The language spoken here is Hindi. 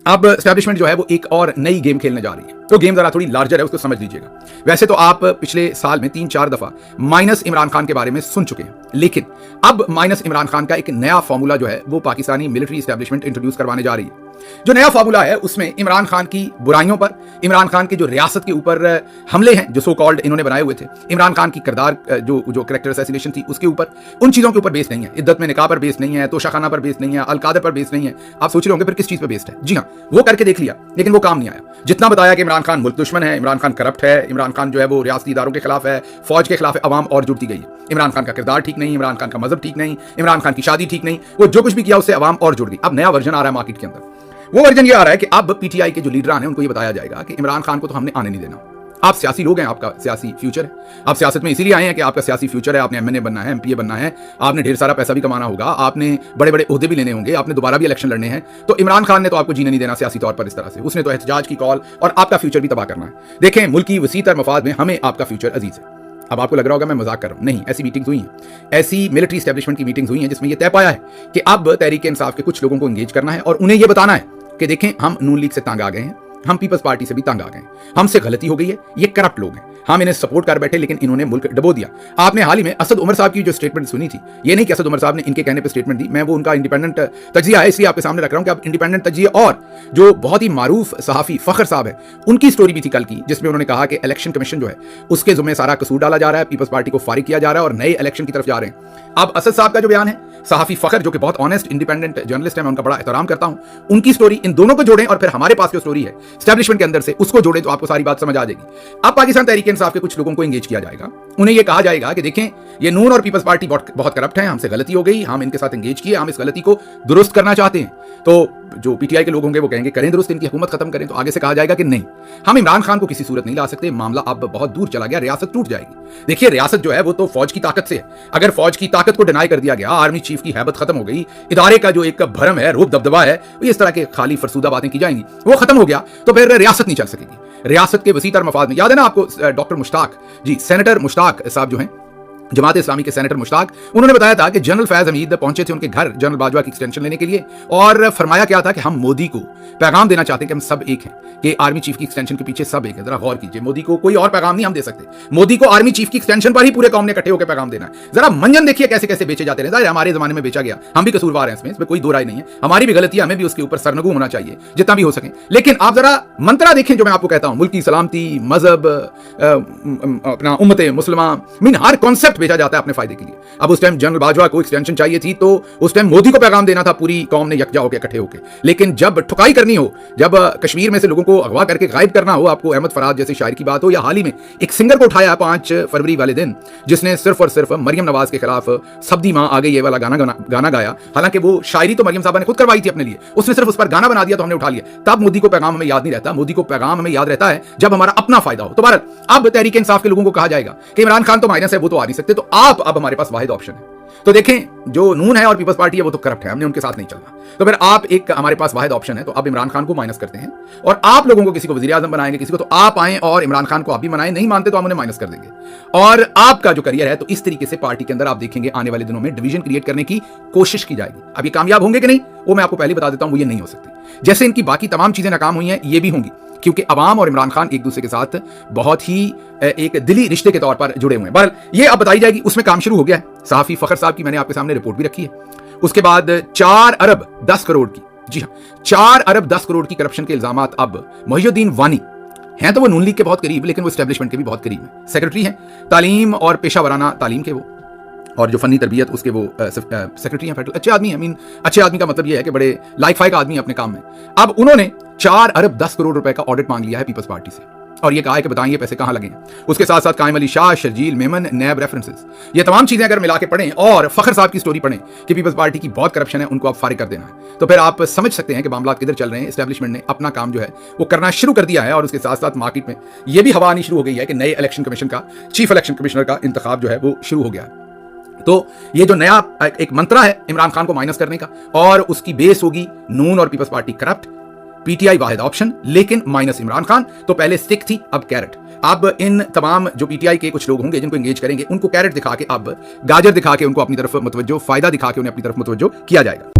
अब एस्टैब्लिशमेंट जो है वो एक और नई गेम खेलने जा रही है। तो गेम जरा थोड़ी लार्जर है, उसको समझ लीजिएगा। वैसे तो आप पिछले साल में 3-4 दफा माइनस इमरान खान के बारे में सुन चुके हैं, लेकिन अब माइनस इमरान खान का एक नया फॉर्मूला जो है वो पाकिस्तानी मिलिट्री एस्टैब्लिशमेंट इंट्रोड्यूस करवाने जा रही है। जो नया फॉर्मूला है उसमें इमरान खान की बुराइयों पर, इमरान खान के जो रियासत के ऊपर हमले हैं जो सो कॉल्ड इन्होंने बनाए हुए थे, इमरान खान की किरदार जो कैरेक्टर असैसिनेशन थी उसके ऊपर, उन चीजों के ऊपर बेस नहीं है। इद्दत में निकाह पर बेस नहीं है, तोशाखाना पर बेस नहीं है, अलकादर पर बेस नहीं है। आप सोच रहे होंगे फिर किस चीज पर बेस्ड है? जी हाँ, वो करके देख लिया लेकिन वो काम नहीं आया। जितना बताया कि इमरान खान मुल्क दुश्मन है, इमरान खान करप्ट है, इमरान खान जो है वो रियासती इदारों के खिलाफ है, फौज के खिलाफ है, अवाम और जुड़ती गई है। इमरान खान का किरदार ठीक नहीं, इमरान खान का मजहब ठीक नहीं, इमरान खान की शादी ठीक नहीं, वो जो कुछ भी किया उससे अवाम और जुड़ गई। अब नया वर्जन आ रहा है मार्केट के अंदर। वो वर्जन ये आ रहा है कि अब पीटीआई के जो लीडरान हैं उनको ये बताया जाएगा कि इमरान खान को तो हमने आने नहीं देना। आप सियासी लोग हैं, आपका सियासी फ्यूचर है, आप सियासत में इसीलिए आए हैं कि आपका सियासी फ्यूचर है, आपने एमएनए बनना है, एमपीए बनना है, आपने ढेर सारा पैसा भी कमाना होगा, आपने बड़े बड़े ओहदे भी लेने होंगे, आपने दोबारा भी इलेक्शन लड़ने हैं। तो इमरान खान ने तो आपको जीने नहीं देना सियासी तौर पर इस तरह से, उसने तो एहतजाज की कॉल और आपका फ्यूचर भी तबाह करना है। देखें, मुल्क की वसीतर मफाद में हमें आपका फ्यूचर अजीज है। अब आपको लग रहा होगा मैं मजाक कर रहा हूं, नहीं, ऐसी मीटिंग्स हुई हैं, ऐसी मिलिट्री एस्टैब्लिशमेंट की मीटिंग्स हुई हैं जिसमें यह तय पाया है कि अब तहरीक इंसाफ के कुछ लोगों को एंगेज करना है और उन्हें यह बताना है कि देखें, हम नून लीग से तंग आ गए हैं, हम पीपल्स पार्टी से भी तंग आ गए हैं, हमसे गलती हो गई है, ये करप्ट लोग हैं, हम इन्हें सपोर्ट कर बैठे लेकिन इन्होंने मुल्क डबो दिया। आपने हाल ही में असद उमर साहब की जो स्टेटमेंट सुनी थी, ये नहीं कि असद उमर साहब ने इनके कहने पर स्टेटमेंट दी, मैं वो उनका इंडिपेंडेंट तज्जिया है इसलिए आपके सामने रख रहा हूं कि आप इंडिपेंडेंट तज्जिया। और जो बहुत ही मारूफ सहाफी फखर साहब है, उनकी स्टोरी भी थी कल की, जिसमें उन्होंने कहा कि इलेक्शन कमीशन जो है उसके जुम्मे सारा कसूर डाला जा रहा है, पीपल्स पार्टी को फारिग किया जा रहा है और नए इलेक्शन की तरफ जा रहे हैं। अब असद साहब का जो बयान है, सहाफी फखर जो कि बहुत ऑनेस्ट इंडिपेंडेंट जर्नलिस्ट है, मैं उनका बड़ा एहतराम करता हूं, उनकी स्टोरी, इन दोनों को जोड़ें और फिर हमारे पास जो स्टोरी है एस्टैब्लिशमेंट के अंदर से उसको जोड़ें तो आपको सारी बात समझ आ जाएगी। अब पाकिस्तान तहरीक इंसाफ के कुछ लोगों को एंगेज किया जाएगा, उन्हें यह कहा जाएगा कि देखें, ये नून और पीपल्स पार्टी बहुत करप्ट है, हमसे गलती हो गई, हम इनके साथ एंगेज किए, हम इस गलती को दुरुस्त करना चाहते हैं। तो जो पीटीआई के लोग होंगे वो कहेंगे करें दुरुस्त, इनकी हुकूमत खत्म करें। तो आगे से कहा जाएगा कि नहीं, हम इमरान खान को किसी सूरत नहीं ला सकते, मामला अब बहुत दूर चला गया, रियासत टूट जाएगी। देखिए, रियासत जो है वो तो फौज की ताकत से है, अगर फौज की ताकत को डिनाई कर दिया गया, आर्मी चीफ की हैबत खत्म हो गई, इदारे का जो एक भरम है, रूप दबदबा है, इस तरह के खाली फरसूदा बातें की जाएंगी, वो खत्म हो गया तो फिर रियासत नहीं चल सकेगी। रियासत के वसीतर मफाद में, याद है ना आपको डॉक्टर मुश्ताक जी, सेनेटर मुश्ताक साहब जो हैं जमात इस्लामी के सेनेटर मुश्ताक, उन्होंने बताया था कि जनरल फैज हमीद पहुंचे थे उनके घर जनरल बाजवा की एक्सटेंशन लेने के लिए और फरमाया क्या था कि हम मोदी को पैगाम देना चाहते हैं कि हम सब एक हैं, कि आर्मी चीफ की एक्सटेंशन के पीछे सब एक है। जरा गौर कीजिए, मोदी को कोई और पैगाम नहीं हम दे सकते, मोदी को आर्मी चीफ की एक्सटेंशन पर ही पूरे कौम ने इकट्ठे होकर पैगाम देना है। जरा मंजन देखिए कैसे कैसे बेचे जाते हैं, हमारे जमाने में बेचा गया, हम भी कसूरवार हैं इसमें कोई दो राय नहीं है, हमारी भी गलती है, हमें भी उसके ऊपर सरनगू होना चाहिए जितना भी हो सके। लेकिन आप जरा मंत्रा देखें जो मैं आपको कहता हूं, मुल्क की सलामती, मजहब, अपना उम्मत मुसलमा, मीन हर कॉन्सेप्ट बेचा जाता है अपने फायदे के लिए। अब उस टाइम जनरल बाजवा को एक्सटेंशन चाहिए थी तो उस टाइम मोदी को पैगाम देना था, पूरी कौम ने यकजा होकर इकट्ठे होकर। लेकिन जब ठुकाई करनी हो, जब कश्मीर में से लोगों को अगवा करके गायब करना हो, आपको अहमद फराज जैसे शायर की बात हो, या हाल ही में एक सिंगर को उठाया 5 फरवरी वाले दिन जिसने सिर्फ और सिर्फ मरियम नवाज के खिलाफ सब्दी माँ आ गई ये वाला गाना गाया, हालांकि वो शायरी तो मरियम साहबा ने खुद करवाई थी अपने लिए, उसने सिर्फ उस पर गाना बना दिया तो हमने उठा लिया। तब मोदी को पैगाम हमें याद नहीं रहता, मोदी को पैगाम हमें याद रहता है जब हमारा अपना फायदा हो। तो बहरहाल अब तहरीक इंसाफ के लोगों को कहा जाएगा कि इमरान खान तो माइनस है, वो तो आ नहीं सकते, तो आप अब हमारे पास वाहिद ऑप्शन है। तो देखें, जो नून है और पीपल्स पार्टी है वो तो करप्ट है, हमने उनके साथ नहीं चलना। तो फिर आप एक हमारे पास वाहिद ऑप्शन है, तो अब इमरान खान को माइनस करते हैं और आप लोगों को किसी को वजीर आजम बनाएंगे, किसी को, तो आप आए और इमरान खान को आप भी बनाएं, नहीं मानते तो हम उन्हें माइनस कर देंगे और आपका जो करियर है, तो इस तरीके से पार्टी के अंदर आप देखेंगे आने वाले दिनों में डिवीजन क्रिएट करने की कोशिश की जाएगी। अब ये कामयाब होंगे कि नहीं वो मैं आपको पहले बता देता हूं, वो ये नहीं हो सकती। जैसे इनकी बाकी तमाम चीजें नाकाम हुई हैं, ये भी होंगी, क्योंकि अवाम और इमरान खान एक दूसरे के साथ बहुत ही एक दिली रिश्ते के तौर पर जुड़े हुए हैं। बहरहाल ये अब बताई जाएगी, उसमें काम शुरू हो गया है। सहाफी फखर साहब की मैंने आपके सामने रिपोर्ट भी रखी है। उसके बाद 4 अरब 10 करोड़ की, जी हाँ, 4 अरब 10 करोड़ की करप्शन के इल्जामात अब मोहिउद्दीन वानी हैं, तो वो नून लीग के बहुत करीब, लेकिन वो एस्टैब्लिशमेंट के भी बहुत करीब है, सेक्रेटरी हैं तालीम और पेशा वराना तालीम के वो, और जो फनी तरबियत उसके वो सेक्रेटरी हैं, अच्छे आदमी हैं। मीन अच्छे आदमी का मतलब ये है कि बड़े लाइक फाइक आदमी है अपने काम में। अब उन्होंने 4 अरब 10 करोड़ रुपए का ऑडिट मांग लिया है पीपल्स पार्टी से और ये कहा है कि बताएं ये पैसे कहां लगे हैं। उसके साथ साथ कायम अली शाह, शर्जील मेमन, नैब रेफरेंसेस, ये तमाम चीजें अगर मिला के पढ़ें और फखर साहब की स्टोरी पढ़ें कि पीपल्स पार्टी की बहुत करप्शन है, उनको आप फारिग कर देना है, तो फिर आप समझ सकते हैं कि मामला किधर चल रहे हैं। एस्टैब्लिशमेंट ने अपना काम जो है वो करना शुरू कर दिया है और उसके साथ साथ मार्केट में यह भी हवा आनी शुरू हो गई है कि नए इलेक्शन कमीशन का, चीफ इलेक्शन कमिश्नर का इंतखाब जो है वो शुरू हो गया है। तो ये जो नया एक मंत्रा है इमरान खान को माइनस करने का, और उसकी बेस होगी नून और पीपल्स पार्टी करप्ट, पीटीआई वाहिद ऑप्शन, लेकिन माइनस इमरान खान। तो पहले स्टिक थी, अब कैरेट। अब इन तमाम जो पीटीआई के कुछ लोग होंगे जिनको एंगेज करेंगे, उनको कैरेट दिखा के, अब गाजर दिखा के उनको अपनी तरफ मुतवज्जो, फायदा दिखा के उन्हें अपनी तरफ मुतवज्जो किया जाएगा।